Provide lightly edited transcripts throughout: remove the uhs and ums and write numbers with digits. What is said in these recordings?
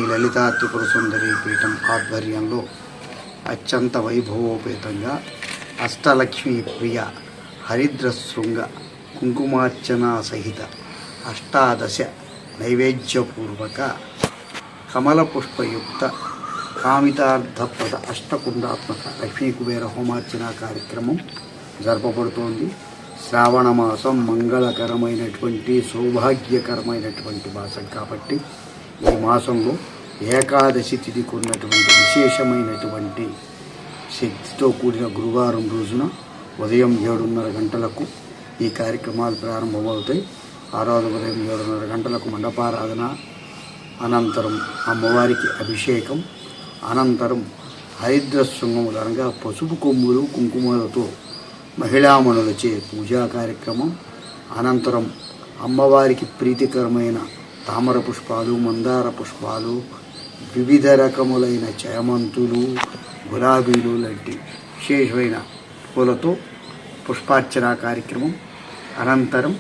లలితా త్రిపుర సుందరి పీఠం ఆధ్వర్యంలో అత్యంత వైభవోపేతంగా అష్టలక్ష్మీ ప్రియ హరిద్ర శృంగ కుంకుమార్చన సహిత అష్టాదశ నైవేద్యపూర్వక కమల పుష్పయుక్త కామితార్థప్రద అష్టకుండాత్మక లక్ష్మీ కుబేర హోమార్చన కార్యక్రమం జరపబడుతోంది. శ్రావణ మాసం మంగళకరమైనటువంటి సౌభాగ్యకరమైనటువంటి మాసం కాబట్టి ఈ మాసంలో ఏకాదశి తిథికి ఉన్నటువంటి విశేషమైనటువంటి శక్తితో కూడిన గురువారం రోజున ఉదయం 7:30 గంటలకు ఈ కార్యక్రమాలు ప్రారంభమవుతాయి. ఆ రోజు ఉదయం 7:30 గంటలకు మండపారాధన, అనంతరం అమ్మవారికి అభిషేకం, అనంతరం హరిద్ర శృంగములు అనగా పసుపు కొమ్ములు కుంకుమలతో మహిళామణులచే పూజా కార్యక్రమం, అనంతరం అమ్మవారికి ప్రీతికరమైన తామర పుష్పాలు, మందార పుష్పాలు, వివిధ రకములైన చేమంతులు, గులాబీలు లాంటి విశేషమైన పూలతో పుష్పార్చన కార్యక్రమం, అనంతరం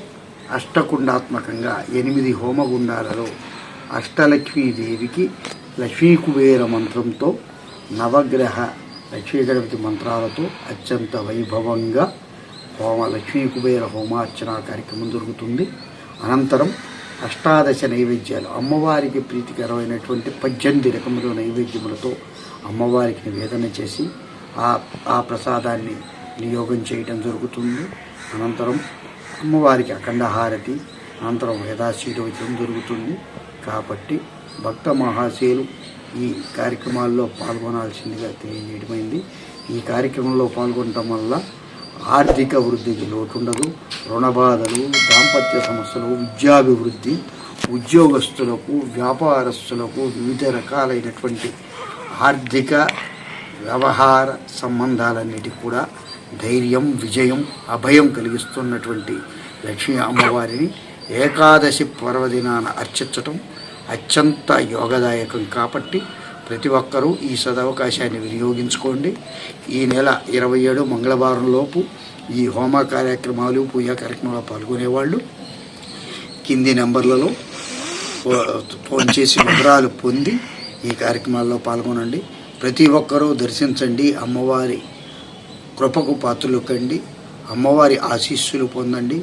అష్టకుండాత్మకంగా 8 హోమగుండాలలో అష్టలక్ష్మీదేవికి లక్ష్మీ కుబేర మంత్రంతో నవగ్రహ లక్ష్మీ గణపతి మంత్రాలతో అత్యంత వైభవంగా లక్ష్మీ కుబేర హోమార్చన కార్యక్రమం జరుగుతుంది. అనంతరం అష్టాదశ నైవేద్యాలు, అమ్మవారికి ప్రీతికరమైనటువంటి 18 రకముల నైవేద్యములతో అమ్మవారికి నివేదన చేసి ఆ ప్రసాదాన్ని వినియోగం చేయడం జరుగుతుంది. అనంతరం అమ్మవారికి అఖండహారతి, అనంతరం వేదాశీర్వచనం జరుగుతుంది. కాబట్టి భక్త మహాశయులు ఈ కార్యక్రమాల్లో పాల్గొనాల్సిందిగా తెలియజేయడమైంది. ఈ కార్యక్రమంలో పాల్గొనటం వల్ల ఆర్థిక వృద్ధికి లోటుండదు, రుణబాధలు, దాంపత్య సమస్యలు, విద్యాభివృద్ధి, ఉద్యోగస్తులకు, వ్యాపారస్తులకు వివిధ రకాలైనటువంటి ఆర్థిక వ్యవహార సంబంధాలన్నిటికీ కూడా ధైర్యం, విజయం, అభయం కలిగిస్తున్నటువంటి లక్ష్మీ అమ్మవారిని ఏకాదశి పర్వదినాన అర్చించటం అత్యంత యోగదాయకం. కాబట్టి ప్రతి ఒక్కరూ ఈ సదవకాశాన్ని వినియోగించుకోండి. ఈ నెల 27 మంగళవారం లోపు ఈ హోమ కార్యక్రమాలు, పూజా కార్యక్రమాలు పాల్గొనేవాళ్ళు కింది నెంబర్లలో ఫోన్ చేసి వివరాలు పొంది ఈ కార్యక్రమాల్లో పాల్గొనండి. ప్రతి ఒక్కరూ దర్శించండి, అమ్మవారి కృపకు పాత్రలు కండి, అమ్మవారి ఆశీస్సులు పొందండి.